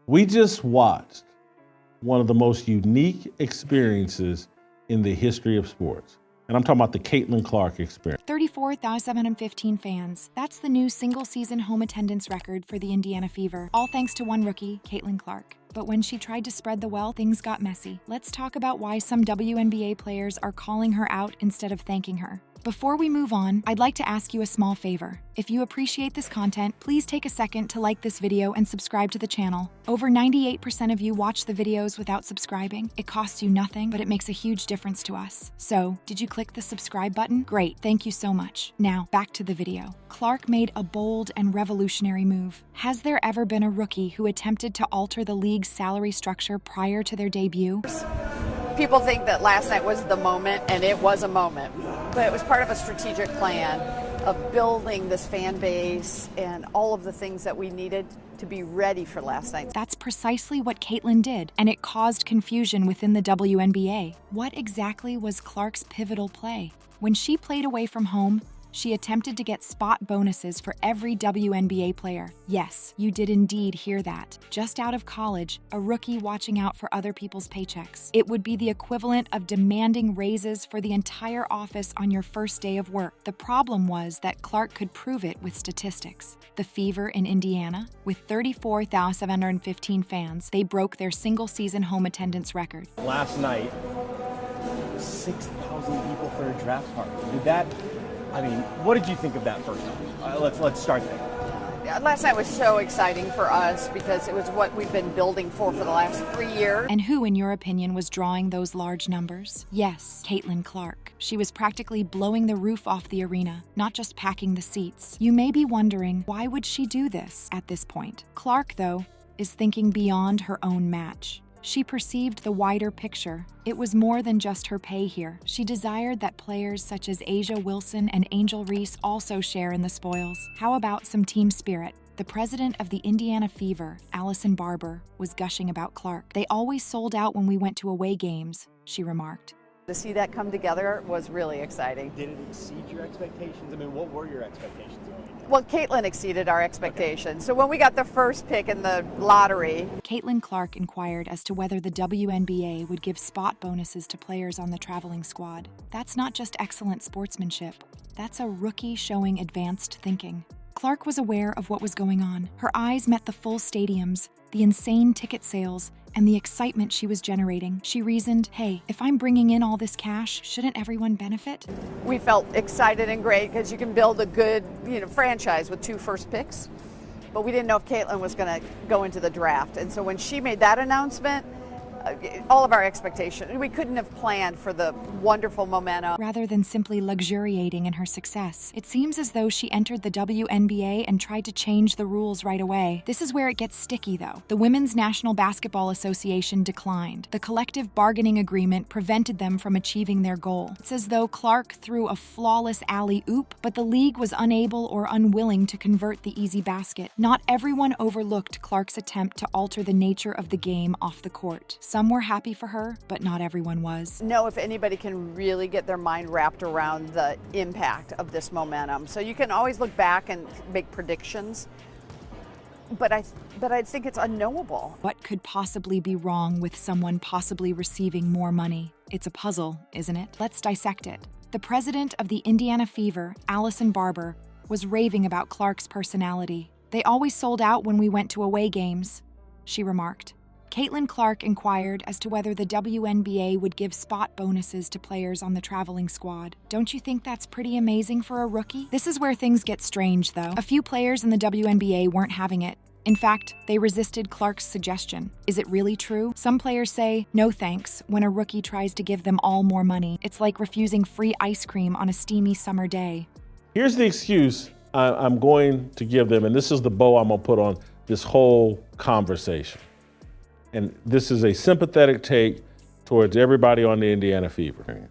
We just watched one of the most unique experiences in the history of sports. And I'm talking about the Caitlyn Clark experience. 34,715 fans. That's the new single-season home attendance record for the Indiana Fever. All thanks to one rookie, Caitlyn Clark. But when she tried to spread the wealth, things got messy. Let's talk about why some WNBA players are calling her out instead of thanking her. Before we move on, I'd like to ask you a small favor. If you appreciate this content, please take a second to like this video and subscribe to the channel. Over 98% of you watch the videos without subscribing. It costs you nothing, but it makes a huge difference to us. So, did you click the subscribe button? Great, thank you so much. Now, back to the video. Clark made a bold and revolutionary move. Has there ever been a rookie who attempted to alter the league's salary structure prior to their debut? People think that last night was the moment, and it was a moment. But it was part of a strategic plan of building this fan base and all of the things that we needed to be ready for last night. That's precisely what Caitlyn did, and it caused confusion within the WNBA. What exactly was Clark's pivotal play? When she played away from home, she attempted to get spot bonuses for every WNBA player. Yes, you did indeed hear that. Just out of college, a rookie watching out for other people's paychecks. It would be the equivalent of demanding raises for the entire office on your first day of work. The problem was that Clark could prove it with statistics. The Fever in Indiana, with 34,715 fans, they broke their single-season home attendance record. Last night, 6,000 people for a draft party. What did you think of that first time? Let's start there. Last night was so exciting for us because it was what we've been building for the last 3 years. And who, in your opinion, was drawing those large numbers? Yes, Caitlyn Clark. She was practically blowing the roof off the arena, not just packing the seats. You may be wondering, why would she do this at this point? Clark, though, is thinking beyond her own match. She perceived the wider picture. It was more than just her pay here. She desired that players such as Asia Wilson and Angel Reese also share in the spoils. How about some team spirit? The president of the Indiana Fever, Allison Barber, was gushing about Clark. "They always sold out when we went to away games," she remarked. To see that come together was really exciting. Did it exceed your expectations? What were your expectations? Well, Caitlyn exceeded our expectations. So when we got the first pick in the lottery, Caitlyn Clark inquired as to whether the WNBA would give spot bonuses to players on the traveling squad. That's not just excellent sportsmanship. That's a rookie showing advanced thinking. Clark was aware of what was going on. Her eyes met the full stadiums, the insane ticket sales, and the excitement she was generating. She reasoned, hey, if I'm bringing in all this cash, shouldn't everyone benefit? we felt excited and great because you can build a good, franchise with 2 first picks. But we didn't know if Caitlyn was going to go into the draft. And so when she made that announcement, all of our expectations, we couldn't have planned for the wonderful momentum. Rather than simply luxuriating in her success, it seems as though she entered the WNBA and tried to change the rules right away. This is where it gets sticky, though. The Women's National Basketball Association declined. The collective bargaining agreement prevented them from achieving their goal. It's as though Clark threw a flawless alley-oop, but the league was unable or unwilling to convert the easy basket. Not everyone overlooked Clark's attempt to alter the nature of the game off the court. Some were happy for her, but not everyone was. Know if anybody can really get their mind wrapped around the impact of this momentum. So you can always look back and make predictions, but I think it's unknowable. What could possibly be wrong with someone possibly receiving more money? It's a puzzle, isn't it? Let's dissect it. The president of the Indiana Fever, Allison Barber, was raving about Clark's personality. "They always sold out when we went to away games," she remarked. Caitlyn Clark inquired as to whether the WNBA would give spot bonuses to players on the traveling squad. Don't you think that's pretty amazing for a rookie? This is where things get strange, though. A few players in the WNBA weren't having it. In fact, they resisted Clark's suggestion. Is it really true? Some players say, no thanks, when a rookie tries to give them all more money. It's like refusing free ice cream on a steamy summer day. Here's the excuse I'm going to give them, and this is the bow I'm going to put on this whole conversation. And this is a sympathetic take towards everybody on the Indiana Fever.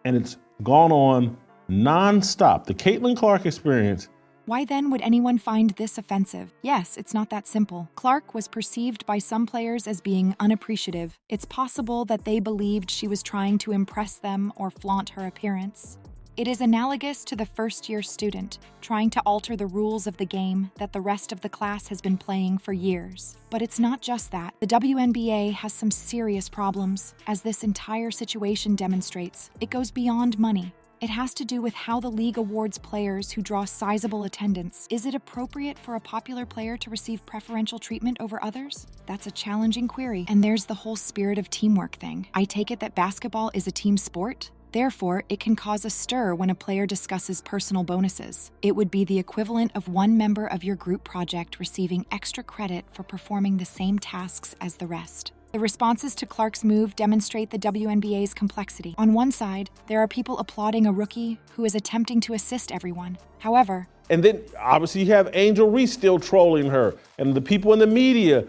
And it's gone on nonstop. The Caitlyn Clark experience. Why then would anyone find this offensive? Yes, it's not that simple. Clark was perceived by some players as being unappreciative. It's possible that they believed she was trying to impress them or flaunt her appearance. It is analogous to the first-year student trying to alter the rules of the game that the rest of the class has been playing for years. But it's not just that. The WNBA has some serious problems, as this entire situation demonstrates. It goes beyond money. It has to do with how the league awards players who draw sizable attendance. Is it appropriate for a popular player to receive preferential treatment over others? That's a challenging query. And there's the whole spirit of teamwork thing. I take it that basketball is a team sport? Therefore, it can cause a stir when a player discusses personal bonuses. It would be the equivalent of one member of your group project receiving extra credit for performing the same tasks as the rest. The responses to Clark's move demonstrate the WNBA's complexity. On one side, there are people applauding a rookie who is attempting to assist everyone. However, and then obviously you have Angel Reese still trolling her, and the people in the media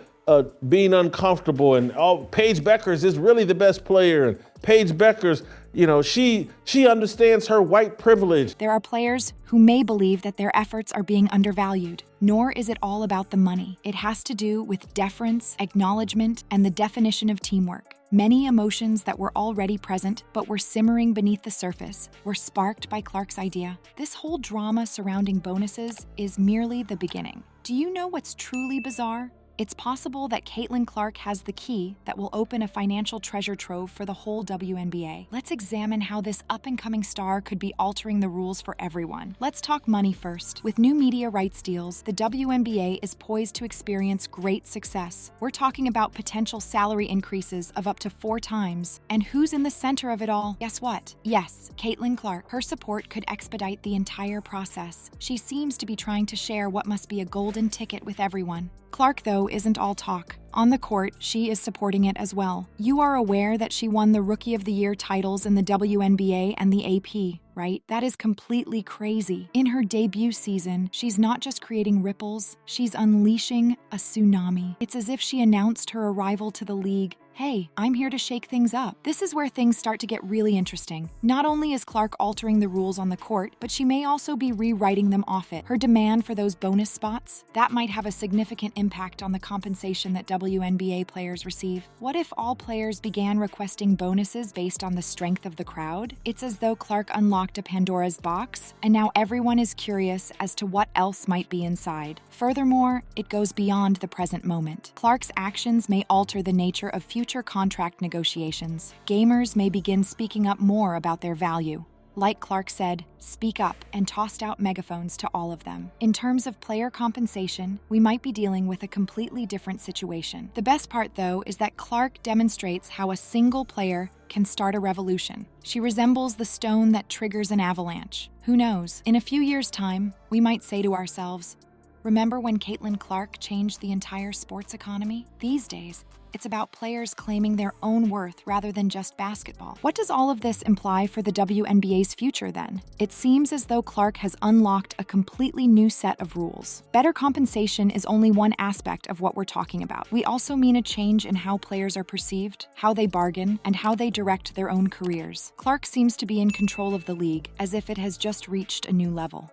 being uncomfortable, and Paige Beckers is really the best player, and Paige Beckers, she understands her white privilege. there are players who may believe that their efforts are being undervalued. Nor is it all about the money. It has to do with deference, acknowledgement, and the definition of teamwork. Many emotions that were already present but were simmering beneath the surface were sparked by Clark's idea. This whole drama surrounding bonuses is merely the beginning. Do you know what's truly bizarre? It's possible that Caitlyn Clark has the key that will open a financial treasure trove for the whole WNBA. Let's examine how this up-and-coming star could be altering the rules for everyone. Let's talk money first. With new media rights deals, the WNBA is poised to experience great success. We're talking about potential salary increases of up to 4 times. And who's in the center of it all? Guess what? Yes, Caitlyn Clark. Her support could expedite the entire process. She seems to be trying to share what must be a golden ticket with everyone. Clark, though, isn't all talk. On the court, she is supporting it as well. You are aware that she won the Rookie of the Year titles in the WNBA and the AP, right? That is completely crazy. In her debut season, she's not just creating ripples, she's unleashing a tsunami. It's as if she announced her arrival to the league. Hey, I'm here to shake things up. This is where things start to get really interesting. Not only is Clark altering the rules on the court, but she may also be rewriting them off it. Her demand for those bonus spots, that might have a significant impact on the compensation that WNBA players receive. What if all players began requesting bonuses based on the strength of the crowd? It's as though Clark unlocked a Pandora's box, and now everyone is curious as to what else might be inside. Furthermore, it goes beyond the present moment. Clark's actions may alter the nature of future contract negotiations. Gamers may begin speaking up more about their value. Like Clark said, speak up, and tossed out megaphones to all of them. In terms of player compensation, we might be dealing with a completely different situation. The best part, though, is that Clark demonstrates how a single player can start a revolution. She resembles the stone that triggers an avalanche. Who knows? In a few years' time, we might say to ourselves, remember when Caitlyn Clark changed the entire sports economy? These days, it's about players claiming their own worth rather than just basketball. What does all of this imply for the WNBA's future then? It seems as though Clark has unlocked a completely new set of rules. Better compensation is only one aspect of what we're talking about. We also mean a change in how players are perceived, how they bargain, and how they direct their own careers. Clark seems to be in control of the league, as if it has just reached a new level.